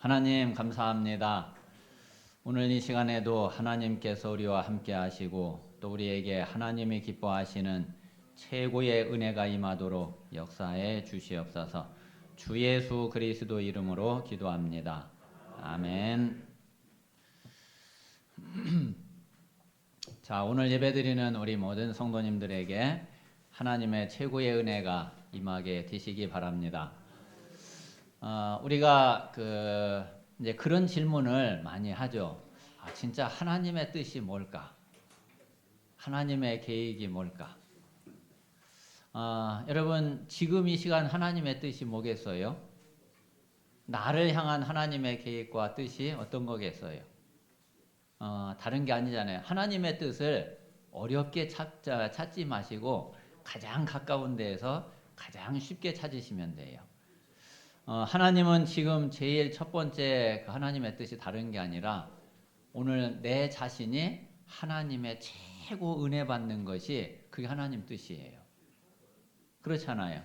하나님 감사합니다. 오늘 이 시간에도 하나님께서 우리와 함께 하시고 또 우리에게 하나님이 기뻐하시는 최고의 은혜가 임하도록 역사해 주시옵소서. 주 예수 그리스도 이름으로 기도합니다. 아멘. 자, 오늘 예배드리는 우리 모든 성도님들에게 하나님의 최고의 은혜가 임하게 되시기 바랍니다. 우리가 이제 그런 질문을 많이 하죠. 진짜 하나님의 뜻이 뭘까? 하나님의 계획이 뭘까? 여러분, 지금 이 시간 하나님의 뜻이 뭐겠어요? 나를 향한 하나님의 계획과 뜻이 어떤 거겠어요? 다른 게 아니잖아요. 하나님의 뜻을 어렵게 찾지 마시고 가장 가까운 데에서 가장 쉽게 찾으시면 돼요. 하나님은 지금 제일 첫 번째 그 하나님의 뜻이 다른 게 아니라 오늘 내 자신이 하나님의 최고 은혜 받는 것이 그게 하나님 뜻이에요. 그렇잖아요.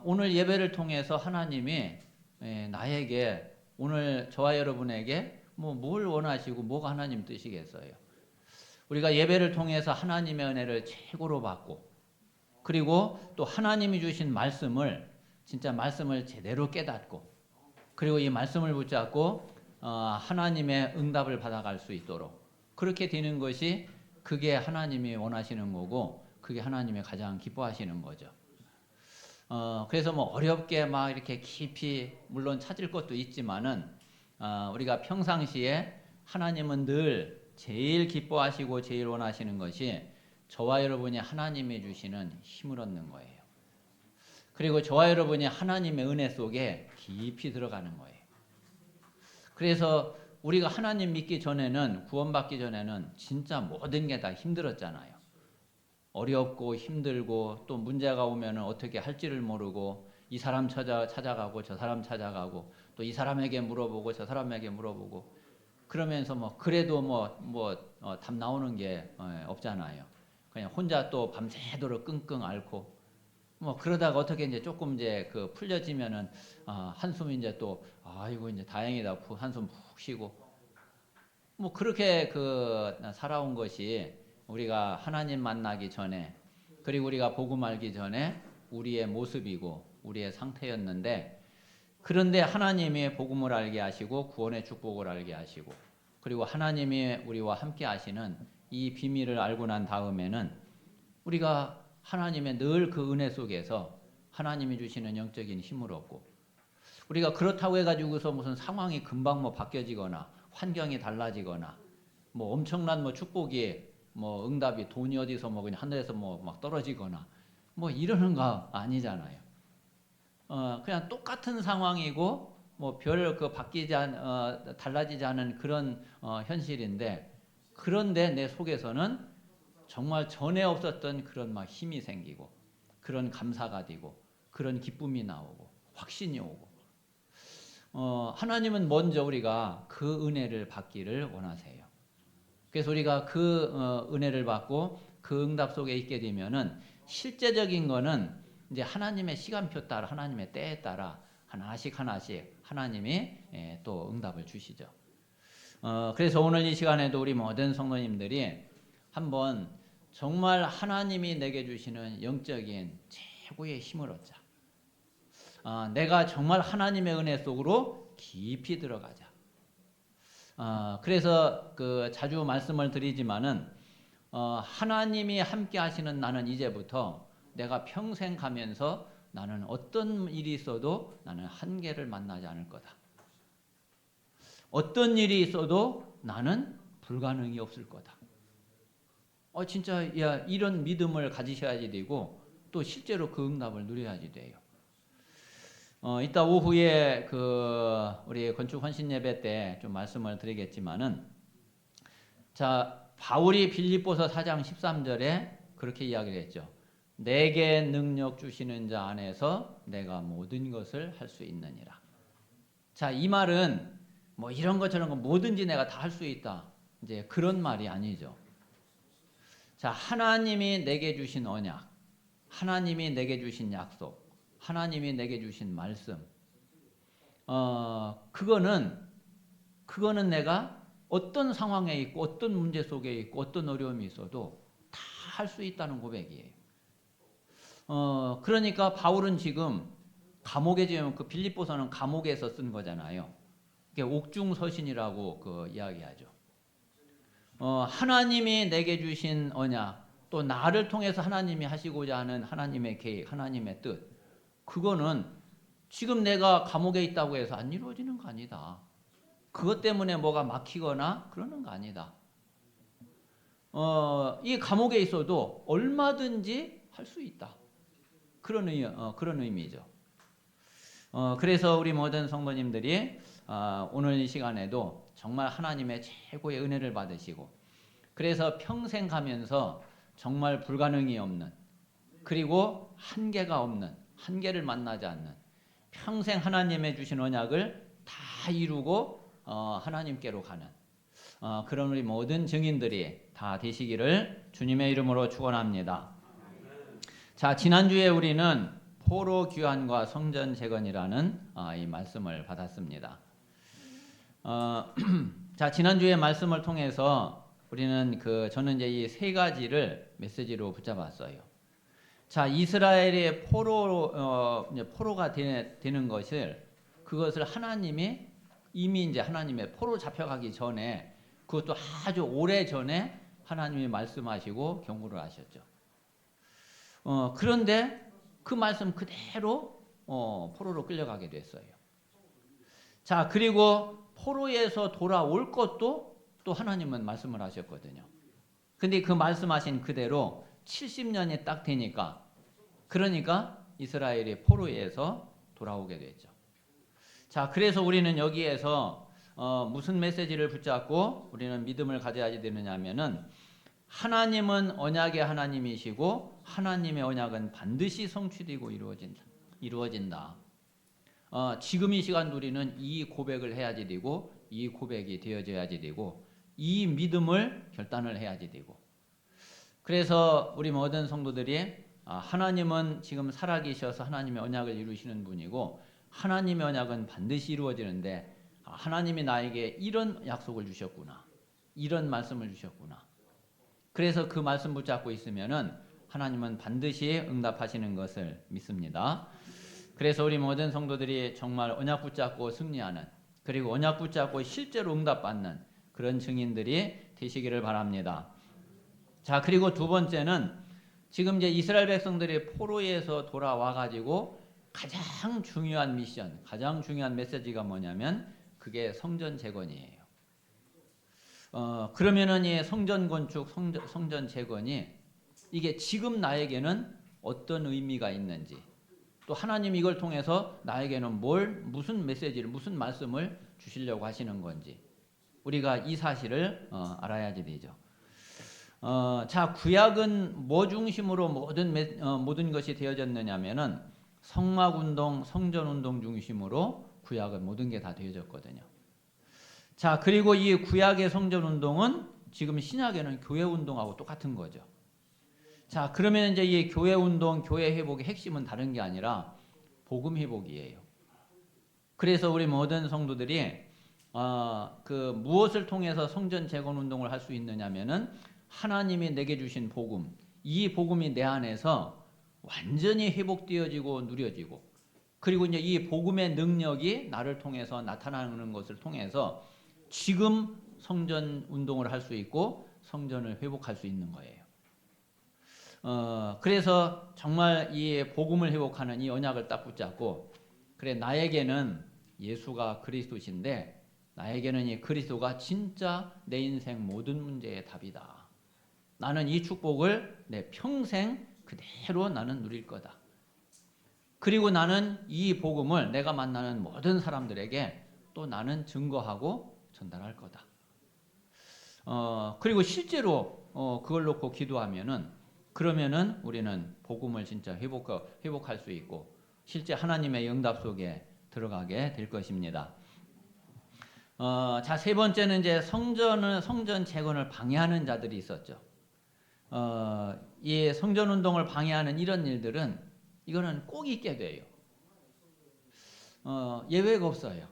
오늘 예배를 통해서 하나님이 나에게 오늘 저와 여러분에게 뭘 원하시고 뭐가 하나님 뜻이겠어요. 우리가 예배를 통해서 하나님의 은혜를 최고로 받고 그리고 또 하나님이 주신 말씀을 진짜 말씀을 제대로 깨닫고 그리고 이 말씀을 붙잡고 하나님의 응답을 받아갈 수 있도록 그렇게 되는 것이 그게 하나님이 원하시는 거고 그게 하나님이 가장 기뻐하시는 거죠. 그래서 어렵게 막 이렇게 깊이 물론 찾을 것도 있지만은 우리가 평상시에 하나님은 늘 제일 기뻐하시고 제일 원하시는 것이 저와 여러분이 하나님이 주시는 힘을 얻는 거예요. 그리고 저와 여러분이 하나님의 은혜 속에 깊이 들어가는 거예요. 그래서 우리가 하나님 믿기 전에는 구원받기 전에는 진짜 모든 게 다 힘들었잖아요. 어렵고 힘들고 또 문제가 오면 어떻게 할지를 모르고 이 사람 찾아가고 저 사람 찾아가고 또 이 사람에게 물어보고 저 사람에게 물어보고 그러면서 그래도 답 나오는 게 없잖아요. 그냥 혼자 또 밤새도록 끙끙 앓고 그러다가 어떻게 이제 조금 이제 풀려지면은 한숨 이제 또 아이고 이제 다행이다 한숨 푹 쉬고 그렇게 살아온 것이 우리가 하나님 만나기 전에 그리고 우리가 복음 알기 전에 우리의 모습이고 우리의 상태였는데 그런데 하나님이 복음을 알게 하시고 구원의 축복을 알게 하시고 그리고 하나님이 우리와 함께 하시는 이 비밀을 알고 난 다음에는 우리가 하나님의 늘 그 은혜 속에서 하나님이 주시는 영적인 힘을 얻고 우리가 그렇다고 해가지고서 무슨 상황이 금방 바뀌어지거나 환경이 달라지거나 엄청난 축복이 응답이 돈이 어디서 그냥 하늘에서 막 떨어지거나 이러는 거 아니잖아요. 그냥 똑같은 상황이고 별 바뀌지 달라지지 않은 그런 현실인데 그런데 내 속에서는 정말 전에 없었던 그런 힘이 생기고 그런 감사가 되고 그런 기쁨이 나오고 확신이 오고 하나님은 먼저 우리가 그 은혜를 받기를 원하세요. 그래서 우리가 그 은혜를 받고 그 응답 속에 있게 되면은 실제적인 거는 이제 하나님의 시간표 따라 하나님의 때에 따라 하나씩 하나님이 또 응답을 주시죠. 그래서 오늘 이 시간에도 우리 모든 성도님들이 한번 정말 하나님이 내게 주시는 영적인 최고의 힘을 얻자. 내가 정말 하나님의 은혜 속으로 깊이 들어가자. 그래서 자주 말씀을 드리지만은 하나님이 함께 하시는 나는 이제부터 내가 평생 가면서 나는 어떤 일이 있어도 나는 한계를 만나지 않을 거다. 어떤 일이 있어도 나는 불가능이 없을 거다. 진짜 이런 믿음을 가지셔야지 되고 또 실제로 그 응답을 누려야지 돼요. 이따 오후에 우리 건축 헌신 예배 때 좀 말씀을 드리겠지만은 자 바울이 빌립보서 4장 13절에 그렇게 이야기를 했죠. 내게 능력 주시는 자 안에서 내가 모든 것을 할 수 있느니라. 자, 이 말은 이런 것 저런 거 뭐든지 내가 다 할 수 있다. 이제 그런 말이 아니죠. 자, 하나님이 내게 주신 언약, 하나님이 내게 주신 약속, 하나님이 내게 주신 말씀, 그거는 내가 어떤 상황에 있고 어떤 문제 속에 있고 어떤 어려움이 있어도 다 할 수 있다는 고백이에요. 그러니까 바울은 지금 감옥에 지금 그 빌립보서는 감옥에서 쓴 거잖아요. 이게 옥중서신이라고 그 이야기하죠. 하나님이 내게 주신 언약, 또 나를 통해서 하나님이 하시고자 하는 하나님의 계획, 하나님의 뜻, 그거는 지금 내가 감옥에 있다고 해서 안 이루어지는 거 아니다. 그것 때문에 뭐가 막히거나 그러는 거 아니다. 이 감옥에 있어도 얼마든지 할 수 있다. 그런 의미죠. 그래서 우리 모든 성도님들이 오늘 이 시간에도 정말 하나님의 최고의 은혜를 받으시고, 그래서 평생 가면서 정말 불가능이 없는, 그리고 한계가 없는, 한계를 만나지 않는, 평생 하나님의 주신 언약을 다 이루고 하나님께로 가는 그런 우리 모든 증인들이 다 되시기를 주님의 이름으로 축원합니다. 자, 지난주에 우리는 포로 귀환과 성전 재건이라는 이 말씀을 받았습니다. 자, 지난주에 말씀을 통해서 우리는 저는 이제 이 세 가지를 메시지로 붙잡았어요. 자, 이스라엘의 포로가 되는 그것을 하나님이 이미 이제 하나님의 포로 잡혀가기 전에, 그것도 아주 오래 전에 하나님이 말씀하시고 경고를 하셨죠. 그런데 그 말씀 그대로 포로로 끌려가게 됐어요. 자, 그리고 포로에서 돌아올 것도 또 하나님은 말씀을 하셨거든요. 근데 그 말씀하신 그대로 70년이 딱 되니까, 그러니까 이스라엘이 포로에서 돌아오게 됐죠. 자, 그래서 우리는 여기에서 무슨 메시지를 붙잡고 우리는 믿음을 가져야 되느냐 하면은, 하나님은 언약의 하나님이시고 하나님의 언약은 반드시 성취되고 이루어진다. 지금 이 시간 우리는 이 고백을 해야지 되고, 이 고백이 되어져야지 되고, 이 믿음을 결단을 해야지 되고, 그래서 우리 모든 성도들이 하나님은 지금 살아계셔서 하나님의 언약을 이루시는 분이고, 하나님의 언약은 반드시 이루어지는데 하나님이 나에게 이런 약속을 주셨구나, 이런 말씀을 주셨구나. 그래서 그 말씀 붙잡고 있으면은 하나님은 반드시 응답하시는 것을 믿습니다. 그래서 우리 모든 성도들이 정말 언약 붙잡고 승리하는, 그리고 언약 붙잡고 실제로 응답받는 그런 증인들이 되시기를 바랍니다. 자, 그리고 두 번째는 지금 이제 이스라엘 백성들이 포로에서 돌아와 가지고 가장 중요한 미션, 가장 중요한 메시지가 뭐냐면 그게 성전 재건이에요. 그러면은 이 성전 건축, 성전 재건이 이게 지금 나에게는 어떤 의미가 있는지, 또 하나님 이걸 통해서 나에게는 무슨 메시지를, 무슨 말씀을 주시려고 하시는 건지 우리가 이 사실을 알아야지 되죠. 자, 구약은 뭐 중심으로 모든 것이 되어졌느냐면은 성막운동, 성전운동 중심으로 구약은 모든 게 다 되어졌거든요. 자, 그리고 이 구약의 성전운동은 지금 신약에는 교회운동하고 똑같은 거죠. 자, 그러면 이제 이 교회운동, 교회 회복의 핵심은 다른 게 아니라 복음 회복이에요. 그래서 우리 모든 성도들이 무엇을 통해서 성전 재건 운동을 할 수 있느냐면은 하나님이 내게 주신 복음, 이 복음이 내 안에서 완전히 회복되어지고 누려지고, 그리고 이제 이 복음의 능력이 나를 통해서 나타나는 것을 통해서 지금 성전 운동을 할 수 있고 성전을 회복할 수 있는 거예요. 그래서 정말 이 복음을 회복하는 이 언약을 딱 붙잡고, 그래, 나에게는 예수가 그리스도신데 나에게는 이 그리스도가 진짜 내 인생 모든 문제의 답이다. 나는 이 축복을 내 평생 그대로 나는 누릴 거다. 그리고 나는 이 복음을 내가 만나는 모든 사람들에게 또 나는 증거하고 전달할 거다. 그리고 실제로 그걸 놓고 기도하면은, 그러면은 우리는 복음을 진짜 회복할 수 있고 실제 하나님의 응답 속에 들어가게 될 것입니다. 자, 세 번째는 이제 성전 재건을 방해하는 자들이 있었죠. 이 성전 운동을 방해하는 이런 일들은 이거는 꼭 있게 돼요. 예외가 없어요.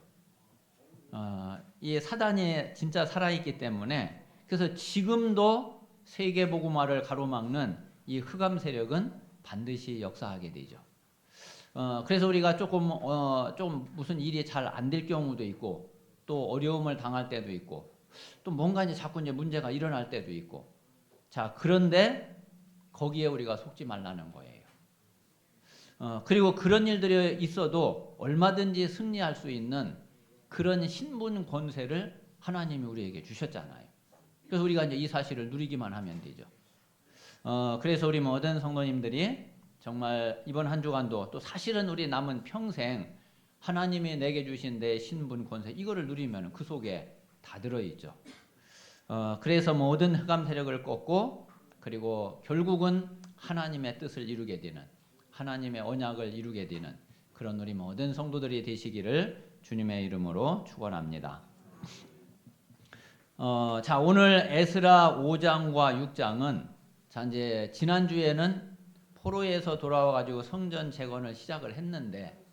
이 사단이 진짜 살아있기 때문에 그래서 지금도 세계복음화를 가로막는 이 흑암 세력은 반드시 역사하게 되죠. 그래서 우리가 좀 무슨 일이 잘 안 될 경우도 있고 또 어려움을 당할 때도 있고 또 뭔가 이제 자꾸 이제 문제가 일어날 때도 있고 자 그런데 거기에 우리가 속지 말라는 거예요. 그리고 그런 일들이 있어도 얼마든지 승리할 수 있는 그런 신분 권세를 하나님이 우리에게 주셨잖아요. 그래서 우리가 이제 이 사실을 누리기만 하면 되죠. 그래서 우리 모든 성도님들이 정말 이번 한 주간도 또 사실은 우리 남은 평생 하나님이 내게 주신 내 신분 권세 이거를 누리면 그 속에 다 들어있죠. 그래서 모든 흑암 세력을 꺾고 그리고 결국은 하나님의 뜻을 이루게 되는 하나님의 언약을 이루게 되는 그런 우리 모든 성도들이 되시기를 주님의 이름으로 축원합니다. 자 오늘 에스라 5장과 6장은 자 이제 지난주에는 포로에서 돌아와 가지고 성전 재건을 시작을 했는데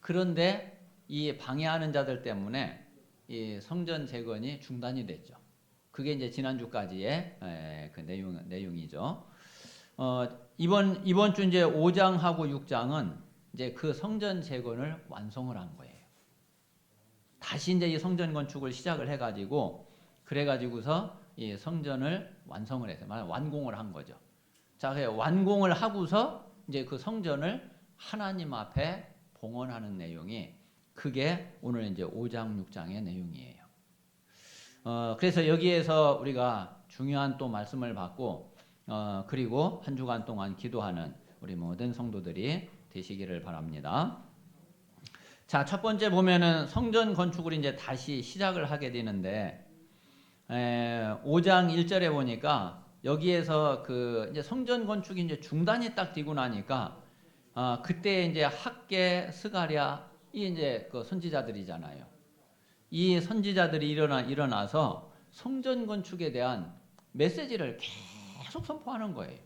그런데 이 방해하는 자들 때문에 이 성전 재건이 중단이 됐죠. 그게 이제 지난주까지의 그 내용이죠. 이번 주 이제 5장하고 6장은 이제 그 성전 재건을 완성을 한 거예요. 다시 이제 이 성전 건축을 시작을 해가지고 그래가지고서 이 성전을 완성을 해서 완공을 한 거죠. 자, 완공을 하고서 이제 그 성전을 하나님 앞에 봉헌하는 내용이 그게 오늘 이제 5장 6장의 내용이에요. 그래서 여기에서 우리가 중요한 또 말씀을 받고 그리고 한 주간 동안 기도하는 우리 모든 성도들이 되시기를 바랍니다. 자, 첫 번째 보면은 성전 건축을 이제 다시 시작을 하게 되는데 5장 1절에 보니까 여기에서 그 이제 성전 건축이 이제 중단이 딱 되고 나니까 그때 이제 학계 스가랴 이 이제 그 선지자들이잖아요. 이 선지자들이 일어나서 성전 건축에 대한 메시지를 계속 선포하는 거예요.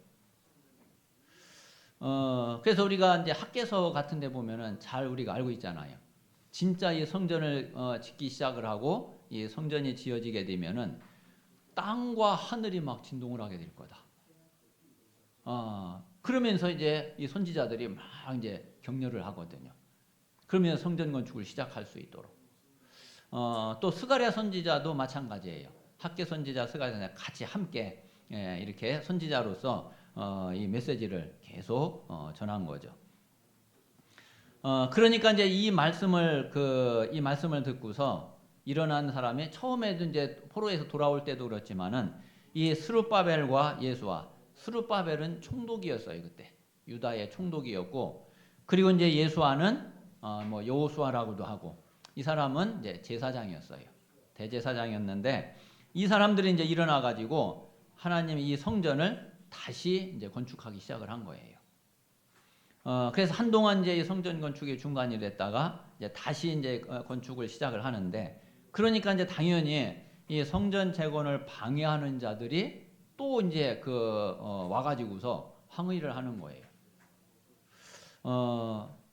그래서 우리가 이제 학계서 같은 데 보면은 잘 우리가 알고 있잖아요. 진짜 이 성전을 짓기 시작을 하고 이 성전이 지어지게 되면은 땅과 하늘이 막 진동을 하게 될 거다. 그러면서 이제 이 선지자들이 막 이제 격려를 하거든요. 그러면 성전 건축을 시작할 수 있도록. 또 스가랴 선지자도 마찬가지예요. 학계 선지자, 스가랴 선지자 같이 함께 이렇게 선지자로서 이 메시지를 계속 전한 거죠. 그러니까 이제 이 말씀을 듣고서 일어난 사람이 처음에도 이제 포로에서 돌아올 때도 그렇지만은 이 스룹바벨과 예수와 스룹바벨은 총독이었어요 그때 유다의 총독이었고 그리고 이제 예수와는 뭐 여호수아라고도 하고 이 사람은 이제 제사장이었어요 대제사장이었는데 이 사람들이 이제 일어나 가지고 하나님이 이 성전을 다시 이제 건축하기 시작을 한 거예요. 그래서 한동안 이제 성전 건축이 중단이 됐다가 이제 다시 이제 건축을 시작을 하는데 그러니까 이제 당연히 이 성전 재건을 방해하는 자들이 또 이제 와가지고서 항의를 하는 거예요.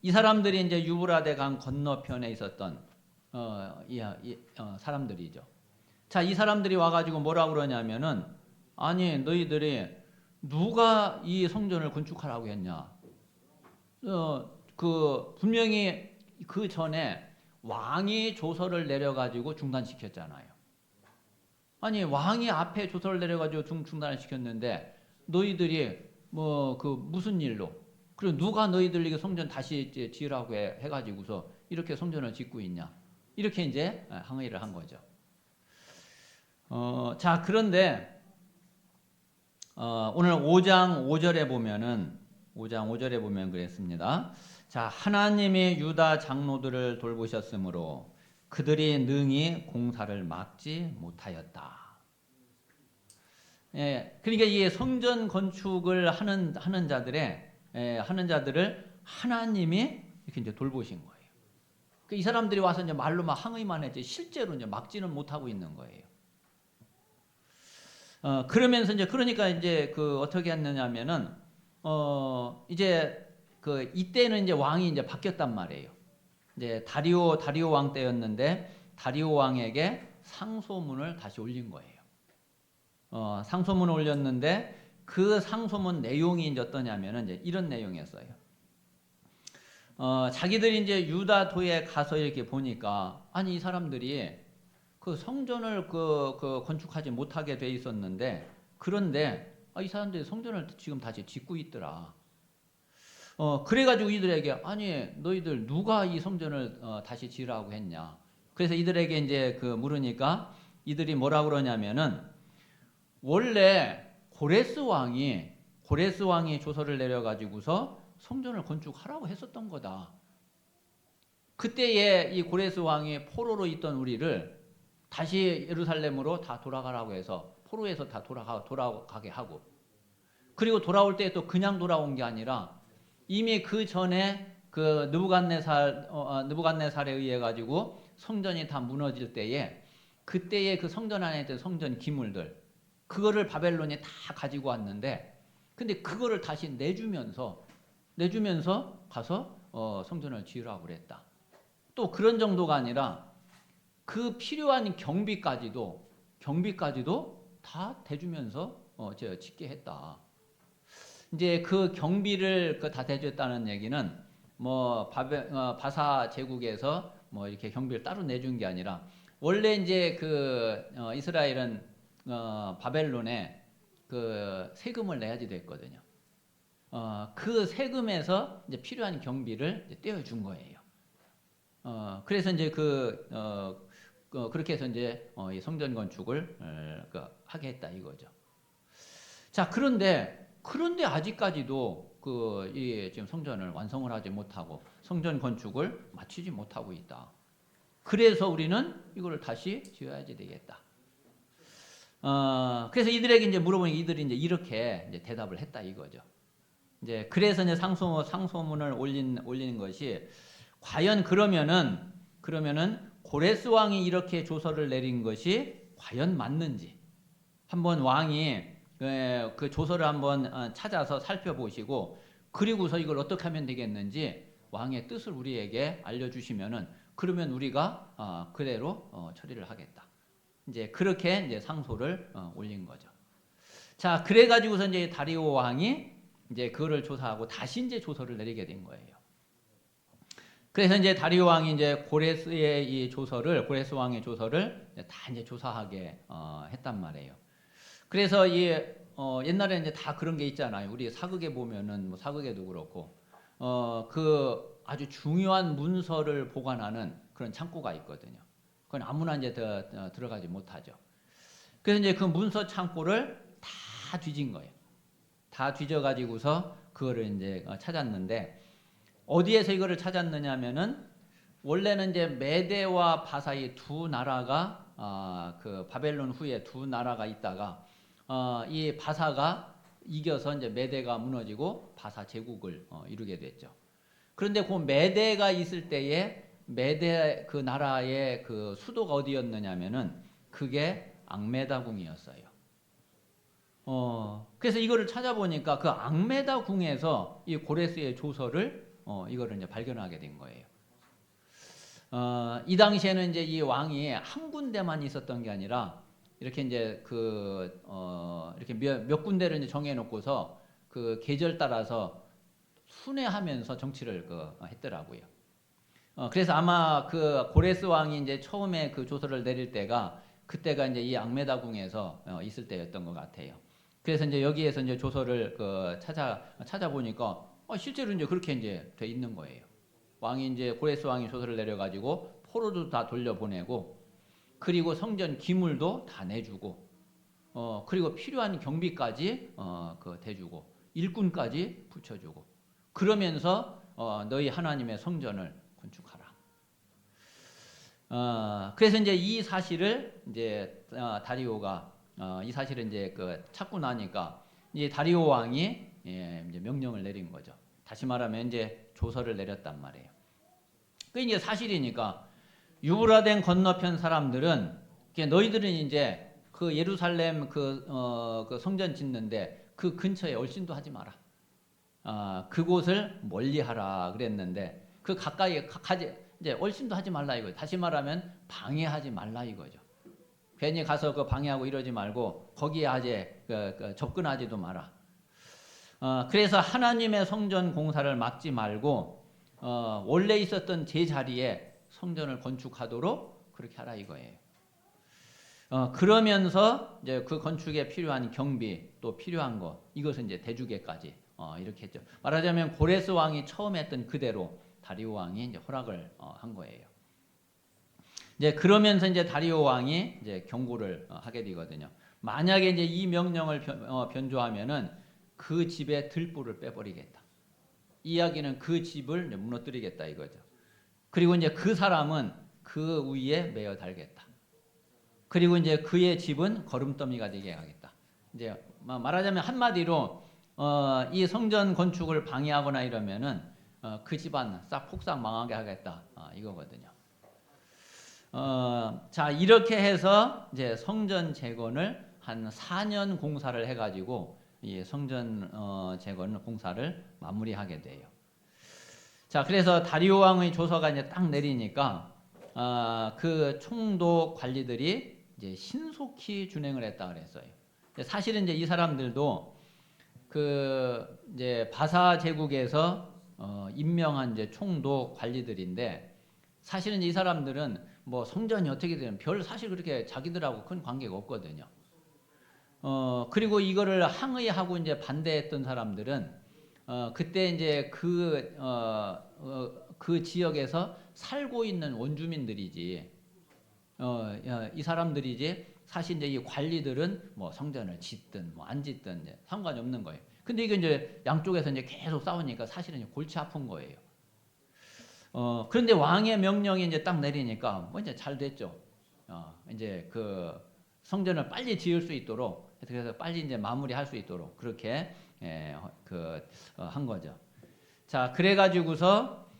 이 사람들이 이제 유브라데 강 건너편에 있었던 사람들이죠. 자, 이 사람들이 와가지고 뭐라 그러냐면은 아니 너희들이 누가 이 성전을 건축하라고 했냐? 분명히 그 전에 왕이 조서를 내려가지고 중단시켰잖아요. 아니 왕이 앞에 조서를 내려가지고 중단을 시켰는데 너희들이 무슨 일로? 그리고 누가 너희들에게 성전 다시 지으라고 해가지고서 이렇게 성전을 짓고 있냐? 이렇게 이제 항의를 한 거죠. 자 그런데 오늘 5장 5절에 보면 그랬습니다. 자, 하나님이 유다 장로들을 돌보셨으므로 그들이 능히 공사를 막지 못하였다. 그러니까 이 성전 건축을 하는 자들을 하나님이 이렇게 이제 돌보신 거예요. 이 사람들이 와서 이제 말로 막 항의만 했지 실제로 이제 막지는 못하고 있는 거예요. 그러면서 그러니까 어떻게 했느냐면은 이때는 이제 왕이 이제 바뀌었단 말이에요. 이제 다리오 왕 때였는데 다리오 왕에게 상소문을 다시 올린 거예요. 상소문을 올렸는데 그 상소문 내용이 이제 어떠냐면은 이제 이런 내용이었어요. 자기들이 이제 유다도에 가서 이렇게 보니까 아니 이 사람들이 그 성전을 그 건축하지 못하게 돼 있었는데 그런데 이 사람들이 성전을 지금 다시 짓고 있더라. 그래가지고 이들에게 아니 너희들 누가 이 성전을 다시 지으라고 했냐. 그래서 이들에게 이제 그 물으니까 이들이 뭐라 그러냐면은 원래 고레스 왕이 조서를 내려가지고서 성전을 건축하라고 했었던 거다. 그때에 이 고레스 왕이 포로로 있던 우리를 다시 예루살렘으로 다 돌아가라고 해서 포로에서 다 돌아가게 하고 그리고 돌아올 때 또 그냥 돌아온 게 아니라 이미 그 전에 그 느부갓네살에 의해 가지고 성전이 다 무너질 때에 그때의 그 성전 안에 있던 성전 기물들 그거를 바벨론이 다 가지고 왔는데 근데 그거를 다시 내주면서 가서 성전을 지으라고 그랬다. 또 그런 정도가 아니라 그 필요한 경비까지도 다 대주면서 짓게 했다. 이제 그 경비를 다 대줬다는 얘기는 뭐 바사 제국에서 뭐 이렇게 경비를 따로 내준 게 아니라 원래 이제 그 이스라엘은 바벨론에 그 세금을 내야지 됐거든요. 그 세금에서 이제 필요한 경비를 이제 떼어준 거예요. 그래서 이제 그렇게 해서 이제 이 성전 건축을 하게 했다 이거죠. 자, 그런데 아직까지도 지금 성전을 완성을 하지 못하고 성전 건축을 마치지 못하고 있다. 그래서 우리는 이거를 다시 지어야지 되겠다. 그래서 이들에게 이제 물어보니까 이들이 이제 이렇게 이제 대답을 했다 이거죠. 이제 그래서 이제 상소문을 올리는 것이 과연 그러면은 고레스 왕이 이렇게 조서를 내린 것이 과연 맞는지 한번 왕이 그 조서를 한번 찾아서 살펴보시고 그리고서 이걸 어떻게 하면 되겠는지 왕의 뜻을 우리에게 알려주시면은 그러면 우리가 그대로 처리를 하겠다. 이제 그렇게 이제 상소를 올린 거죠. 자, 그래가지고서 이제 다리오 왕이 이제 그거를 조사하고 다시 이제 조서를 내리게 된 거예요. 그래서 이제 다리오 왕이 이제 고레스 왕의 조서를 다 이제 조사하게 했단 말이에요. 그래서 옛날에 이제 다 그런 게 있잖아요. 우리 사극에 보면은 뭐 사극에도 그렇고 그 아주 중요한 문서를 보관하는 그런 창고가 있거든요. 그건 아무나 이제 들어가지 못하죠. 그래서 이제 그 문서 창고를 다 뒤진 거예요. 다 뒤져가지고서 그거를 이제 찾았는데 어디에서 이거를 찾았느냐면은 원래는 이제 메대와 바사의 두 나라가 그 바벨론 후에 두 나라가 있다가 이 바사가 이겨서 이제 메대가 무너지고 바사 제국을 이루게 됐죠. 그런데 그 메대가 있을 때에 메대 그 나라의 그 수도가 어디였느냐면은 그게 앙메다궁이었어요. 그래서 이거를 찾아보니까 그 앙메다궁에서 이 고레스의 조서를 이거를 이제 발견하게 된 거예요. 이 당시에는 이제 이 왕이 한 군데만 있었던 게 아니라 이렇게 이제 이렇게 몇 군데를 이제 정해놓고서 그 계절 따라서 순회하면서 정치를 했더라고요. 그래서 아마 그 고레스 왕이 이제 처음에 그 조서를 내릴 때가 그때가 이제 이 앙메다궁에서 있을 때였던 것 같아요. 그래서 이제 여기에서 이제 조서를 찾아보니까 실제로 이제 그렇게 이제 돼 있는 거예요. 왕이 이제 고레스 왕이 조서를 내려가지고 포로도 다 돌려보내고 그리고 성전 기물도 다 내주고 그리고 필요한 경비까지 대주고 일꾼까지 붙여주고 그러면서 너희 하나님의 성전을 건축하라. 그래서 이제 이 사실을 이제 다리오가 이 사실을 이제 찾고 나니까 이제 다리오 왕이 이제 명령을 내린 거죠. 다시 말하면 이제 조서를 내렸단 말이에요. 그 이제 사실이니까 유브라덴 건너편 사람들은 너희들은 이제 그 예루살렘 그 성전 짓는데 그 근처에 얼씬도 하지 마라. 그곳을 멀리하라 그랬는데 그 가까이 이제 얼씬도 하지 말라 이거죠. 다시 말하면 방해하지 말라 이거죠. 괜히 가서 그 방해하고 이러지 말고 거기에 아재 접근하지도 마라. 그래서 하나님의 성전 공사를 막지 말고 원래 있었던 제자리에 성전을 건축하도록 그렇게 하라 이거예요. 그러면서 이제 그 건축에 필요한 경비 또 필요한 거 이것은 이제 대주계까지 이렇게 했죠. 말하자면 고레스 왕이 처음 했던 그대로 다리오 왕이 이제 허락을 한 거예요. 이제 그러면서 이제 다리오 왕이 이제 경고를 하게 되거든요. 만약에 이제 이 명령을 변조하면은 그 집의 들보를 빼버리겠다. 이야기는 그 집을 무너뜨리겠다 이거죠. 그리고 이제 그 사람은 그 위에 매어 달겠다. 그리고 이제 그의 집은 거름더미가 되게 하겠다. 이제 말하자면 한마디로 이 성전 건축을 방해하거나 이러면은 그 집안 싹 폭삭 망하게 하겠다 이거거든요. 자 이렇게 해서 이제 성전 재건을 한 4년 공사를 해가지고 이 성전 재건 공사를 마무리하게 돼요. 자 그래서 다리오 왕의 조서가 이제 딱 내리니까 그 총독 관리들이 이제 신속히 준행을 했다 그랬어요. 사실은 이제 이 사람들도 그 이제 바사 제국에서 임명한 이제 총독 관리들인데 사실은 이 사람들은 뭐 성전이 어떻게 되면 별 사실 그렇게 자기들하고 큰 관계가 없거든요. 그리고 이거를 항의하고 이제 반대했던 사람들은 그때 이제 그 지역에서 살고 있는 원주민들이지 이 사람들이지 사실 이제 이 관리들은 뭐 성전을 짓든 뭐 안 짓든 이제 상관이 없는 거예요. 근데 이게 이제 양쪽에서 이제 계속 싸우니까 사실은 골치 아픈 거예요. 그런데 왕의 명령이 이제 딱 내리니까 뭐 이제 잘 됐죠. 이제 그 성전을 빨리 지을 수 있도록 그래서 빨리 이제 마무리할 수 있도록 그렇게 한 거죠. 자 그래가지고서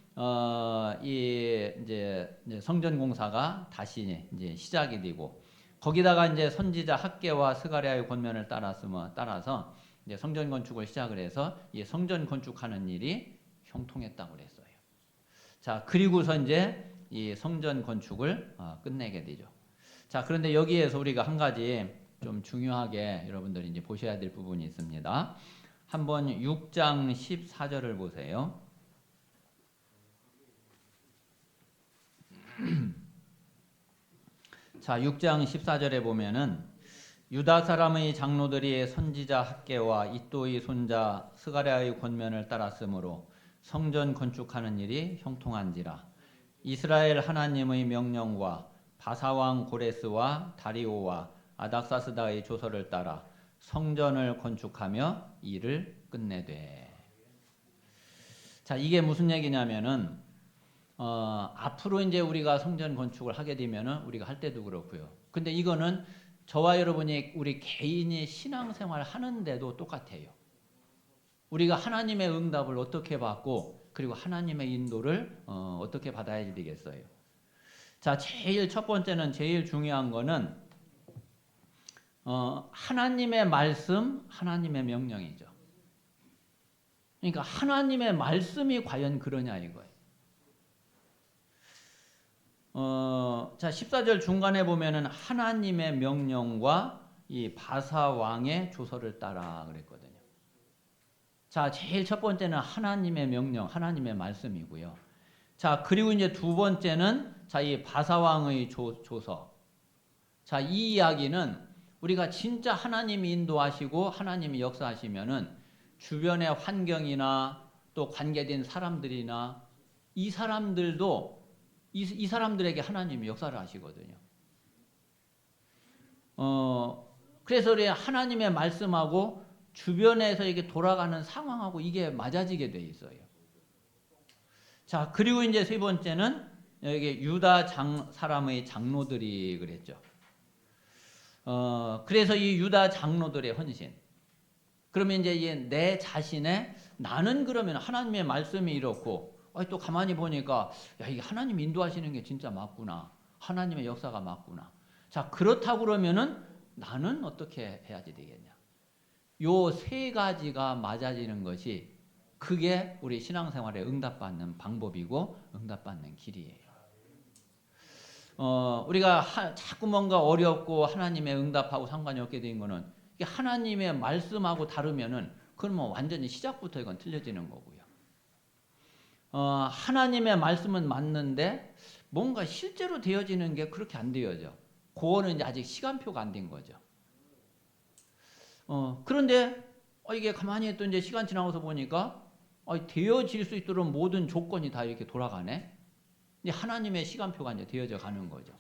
이제 성전 공사가 다시 이제 시작이 되고 거기다가 이제 선지자 학개와 스가랴의 권면을 따라서 이제 성전 건축을 시작을 해서 이 성전 건축하는 일이 형통했다고 그랬어요. 자 그리고서 이제 이 성전 건축을 끝내게 되죠. 자 그런데 여기에서 우리가 한 가지 좀 중요하게 여러분들이 이제 보셔야 될 부분이 있습니다. 한번 6장 14절을 보세요. 자 6장 14절에 보면은 유다 사람의 장로들이 선지자 학개와 이또의 손자 스가랴의 권면을 따랐으므로 성전 건축하는 일이 형통한지라. 이스라엘 하나님의 명령과 바사왕 고레스와 다리오와 아닥사스다의 조서를 따라 성전을 건축하며 일을 끝내되. 자 이게 무슨 얘기냐면은 앞으로 이제 우리가 성전 건축을 하게 되면은 우리가 할 때도 그렇고요. 근데 이거는 저와 여러분이 우리 개인이 신앙생활 하는데도 똑같아요. 우리가 하나님의 응답을 어떻게 받고 그리고 하나님의 인도를 어떻게 받아야 되겠어요. 자 제일 첫 번째는 제일 중요한 거는 하나님의 말씀, 하나님의 명령이죠. 그러니까 하나님의 말씀이 과연 그러냐 이거예요. 자 14절 중간에 보면은 하나님의 명령과 이 바사 왕의 조서를 따라 그랬거든요. 자 제일 첫 번째는 하나님의 명령, 하나님의 말씀이고요. 자 그리고 이제 두 번째는 자 이 바사 왕의 조서. 자 이 이야기는 우리가 진짜 하나님이 인도하시고 하나님이 역사하시면은 주변의 환경이나 또 관계된 사람들이나 이 사람들도 이 사람들에게 하나님이 역사를 하시거든요. 그래서 우리 하나님의 말씀하고 주변에서 이게 돌아가는 상황하고 이게 맞아지게 돼 있어요. 자, 그리고 이제 세 번째는 여기 유다 사람의 장로들이 그랬죠. 그래서 이 유다 장로들의 헌신. 그러면 이제 내 자신의 나는 그러면 하나님의 말씀이 이렇고 또 가만히 보니까 야 이게 하나님 인도하시는 게 진짜 맞구나. 하나님의 역사가 맞구나. 자 그렇다고 그러면은 나는 어떻게 해야지 되겠냐. 요 세 가지가 맞아지는 것이 그게 우리 신앙생활에 응답받는 방법이고 응답받는 길이에요. 우리가 자꾸 뭔가 어렵고 하나님의 응답하고 상관이 없게 된 거는 이게 하나님의 말씀하고 다르면은 그러면 완전히 시작부터 이건 틀려지는 거고요. 하나님의 말씀은 맞는데 뭔가 실제로 되어지는 게 그렇게 안 되어져. 그거는 이제 아직 시간표가 안 된 거죠. 그런데 이게 가만히 또 이제 시간 지나고서 보니까 되어질 수 있도록 모든 조건이 다 이렇게 돌아가네. 이제 하나님의 시간표가 이제 되어져 가는 거죠.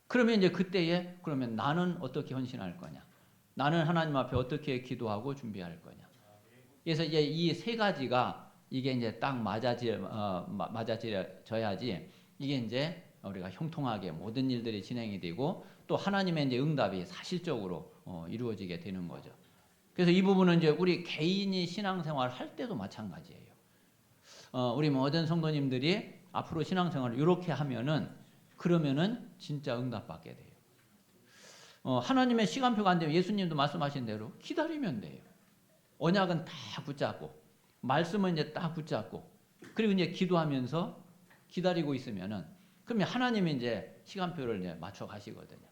그러면 이제 그때에 그러면 나는 어떻게 헌신할 거냐? 나는 하나님 앞에 어떻게 기도하고 준비할 거냐? 그래서 이제 이 세 가지가 이게 이제 딱 맞아져야지 이게 이제 우리가 형통하게 모든 일들이 진행이 되고 또 하나님의 이제 응답이 사실적으로 이루어지게 되는 거죠. 그래서 이 부분은 이제 우리 개인이 신앙생활 할 때도 마찬가지예요. 우리 모든 성도님들이 앞으로 신앙생활을 이렇게 하면은 그러면은 진짜 응답받게 돼요. 하나님의 시간표가 안 되면 예수님도 말씀하신 대로 기다리면 돼요. 언약은 다 붙잡고 말씀은 이제 딱 붙잡고 그리고 이제 기도하면서 기다리고 있으면은 그러면 하나님이 이제 시간표를 이제 맞춰 가시거든요.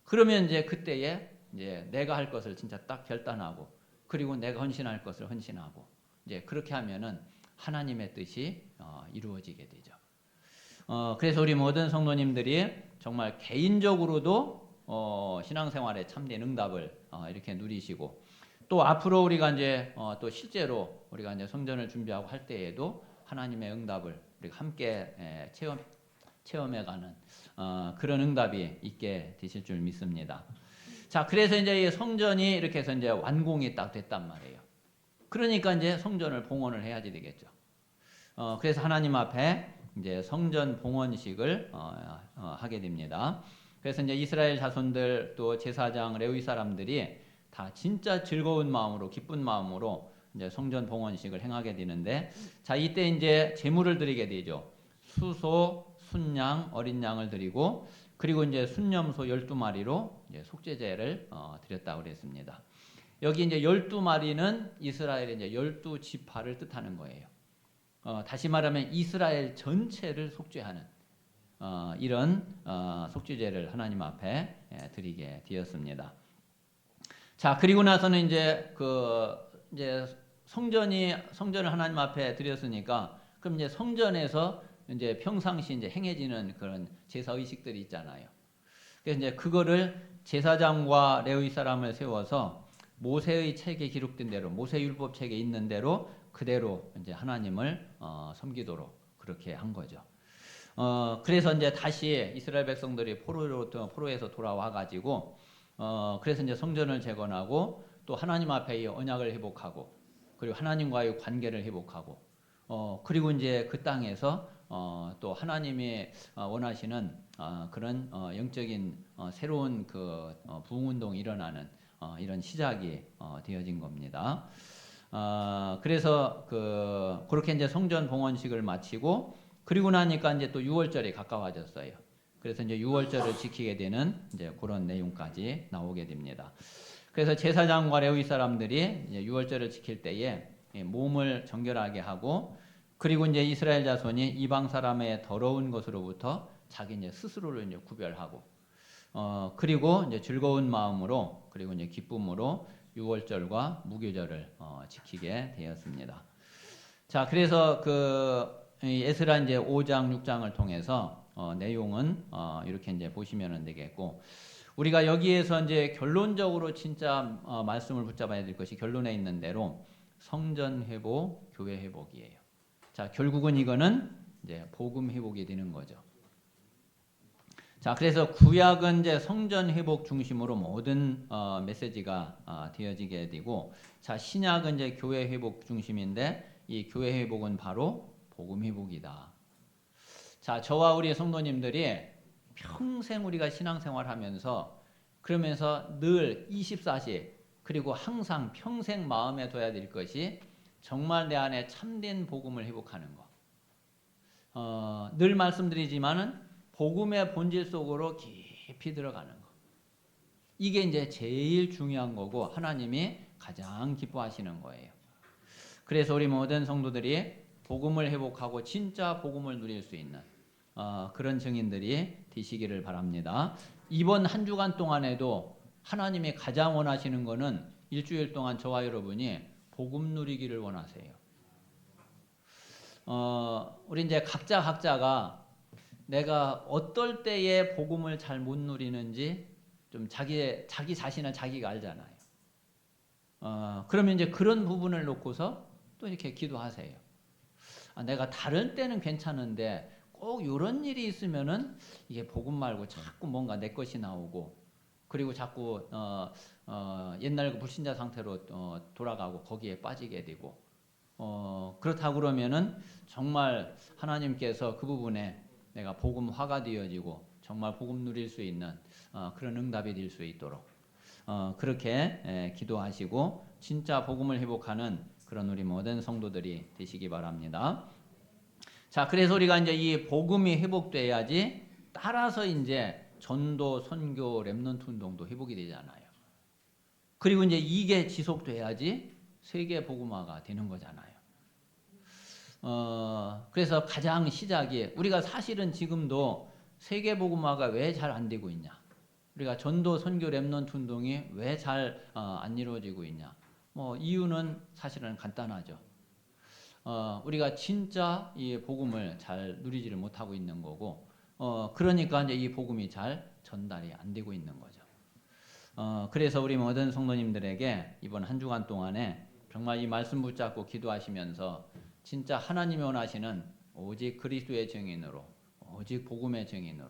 그러면 이제 그때에 이제 내가 할 것을 진짜 딱 결단하고 그리고 내가 헌신할 것을 헌신하고 이제 그렇게 하면은 하나님의 뜻이 이루어지게 되죠. 그래서 우리 모든 성도님들이 정말 개인적으로도 신앙생활에 참된 응답을 이렇게 누리시고 또 앞으로 우리가 이제 또 실제로 우리가 이제 성전을 준비하고 할 때에도 하나님의 응답을 우리가 함께 체험해가는 그런 응답이 있게 되실 줄 믿습니다. 자, 그래서 이제 이 성전이 이렇게 해서 이제 완공이 딱 됐단 말이에요. 그러니까 이제 성전을 봉헌을 해야지 되겠죠. 그래서 하나님 앞에 이제 성전 봉헌식을 하게 됩니다. 그래서 이제 이스라엘 자손들 또 제사장 레위 사람들이 다 진짜 즐거운 마음으로 기쁜 마음으로 이제 성전 봉헌식을 행하게 되는데 자 이때 이제 제물을 드리게 되죠. 수소, 순양, 어린 양을 드리고 그리고 이제 순염소 12마리로 이제 속죄제를 드렸다고 그랬습니다. 여기 이제 12마리는 이스라엘의 이제 12지파를 뜻하는 거예요. 다시 말하면 이스라엘 전체를 속죄하는 이런 속죄제를 하나님 앞에 드리게 되었습니다. 자, 그리고 나서는 이제 이제 성전을 하나님 앞에 드렸으니까 그럼 이제 성전에서 이제 평상시 이제 행해지는 그런 제사 의식들이 있잖아요. 그래서 이제 그거를 제사장과 레위 사람을 세워서 모세의 책에 기록된 대로 모세 율법 책에 있는 대로 그대로 이제 하나님을 섬기도록 그렇게 한 거죠. 그래서 이제 다시 이스라엘 백성들이 포로에서 돌아와 가지고 그래서 이제 성전을 재건하고 또 하나님 앞에 언약을 회복하고 그리고 하나님과의 관계를 회복하고 그리고 이제 그 땅에서 또 하나님이 원하시는 그런 영적인 새로운 그 부흥운동이 일어나는 이런 시작이 되어진 겁니다. 그래서 그렇게 이제 성전 봉헌식을 마치고 그리고 나니까 이제 또 6월절이 가까워졌어요. 그래서 이제 6월절을 지키게 되는 이제 그런 내용까지 나오게 됩니다. 그래서 제사장과 레위 사람들이 이제 6월절을 지킬 때에 몸을 정결하게 하고 그리고 이제 이스라엘 자손이 이방 사람의 더러운 것으로부터 자기 이제 스스로를 이제 구별하고 그리고 이제 즐거운 마음으로 그리고 이제 기쁨으로 6월절과 무교절을 지키게 되었습니다. 자, 그래서 에스라 이제 5장, 6장을 통해서 내용은 이렇게 이제 보시면 되겠고 우리가 여기에서 이제 결론적으로 진짜 말씀을 붙잡아야 될 것이 결론에 있는 대로 성전 회복, 교회 회복이에요. 자, 결국은 이거는 이제 복음 회복이 되는 거죠. 자, 그래서 구약은 이제 성전 회복 중심으로 모든 메시지가 되어지게 되고, 자, 신약은 이제 교회 회복 중심인데 이 교회 회복은 바로 복음 회복이다. 자, 저와 우리 성도님들이 평생 우리가 신앙생활하면서 그러면서 늘 24시 그리고 항상 평생 마음에 둬야 될 것이 정말 내 안에 참된 복음을 회복하는 거. 늘 말씀드리지만은 복음의 본질 속으로 깊이 들어가는 거. 이게 이제 제일 중요한 거고 하나님이 가장 기뻐하시는 거예요. 그래서 우리 모든 성도들이 복음을 회복하고 진짜 복음을 누릴 수 있는 그런 증인들이 되시기를 바랍니다. 이번 한 주간 동안에도 하나님이 가장 원하시는 것은 일주일 동안 저와 여러분이 복음 누리기를 원하세요. 우리 이제 각자가 내가 어떨 때에 복음을 잘 못 누리는지 좀 자기 자신을 자기가 알잖아요. 그러면 이제 그런 부분을 놓고서 또 이렇게 기도하세요. 내가 다른 때는 괜찮은데 꼭 이런 일이 있으면은 이게 복음 말고 자꾸 뭔가 내 것이 나오고, 그리고 자꾸 옛날 그 불신자 상태로 돌아가고 거기에 빠지게 되고, 그렇다고 그러면은 정말 하나님께서 그 부분에 내가 복음화가 되어지고 정말 복음 누릴 수 있는 그런 응답이 될 수 있도록 그렇게 기도하시고 진짜 복음을 회복하는 그런 우리 모든 성도들이 되시기 바랍니다. 자, 그래서 우리가 이제 이 복음이 회복돼야지 따라서 이제 전도, 선교, 렘넌트 운동도 회복이 되잖아요. 그리고 이제 이게 지속돼야지 세계 복음화가 되는 거잖아요. 그래서 가장 시작이, 우리가 사실은 지금도 세계 복음화가 왜 잘 안 되고 있냐? 우리가 전도, 선교, 렘넌트 운동이 왜 잘 안 이루어지고 있냐? 이유는 사실은 간단하죠. 우리가 진짜 이 복음을 잘 누리지를 못하고 있는 거고, 그러니까 이제 이 복음이 잘 전달이 안 되고 있는 거죠. 그래서 우리 모든 성도님들에게 이번 한 주간 동안에 정말 이 말씀 붙잡고 기도하시면서 진짜 하나님이 원하시는 오직 그리스도의 증인으로, 오직 복음의 증인으로,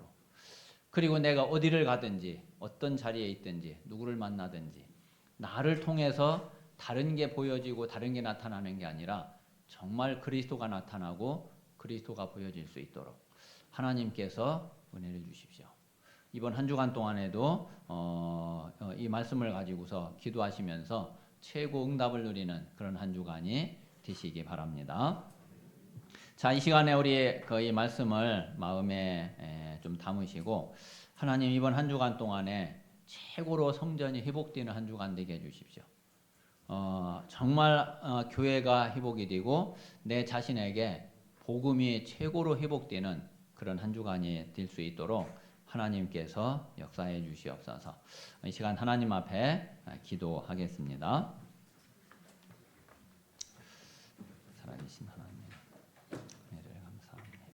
그리고 내가 어디를 가든지 어떤 자리에 있든지 누구를 만나든지 나를 통해서 다른 게 보여지고 다른 게 나타나는 게 아니라 정말 그리스도가 나타나고 그리스도가 보여질 수 있도록 하나님께서 은혜를 주십시오. 이번 한 주간 동안에도 이 말씀을 가지고서 기도하시면서 최고 응답을 누리는 그런 한 주간이 되시기 바랍니다. 자, 이 시간에 우리 이 말씀을 마음에 좀 담으시고 하나님 이번 한 주간 동안에 최고로 성전이 회복되는 한 주간 되게 해주십시오. 정말 교회가 회복이 되고 내 자신에게 복음이 최고로 회복되는 그런 한 주간이 될 수 있도록 하나님께서 역사해 주시옵소서. 이 시간 하나님 앞에 기도하겠습니다. 살아계신 하나님.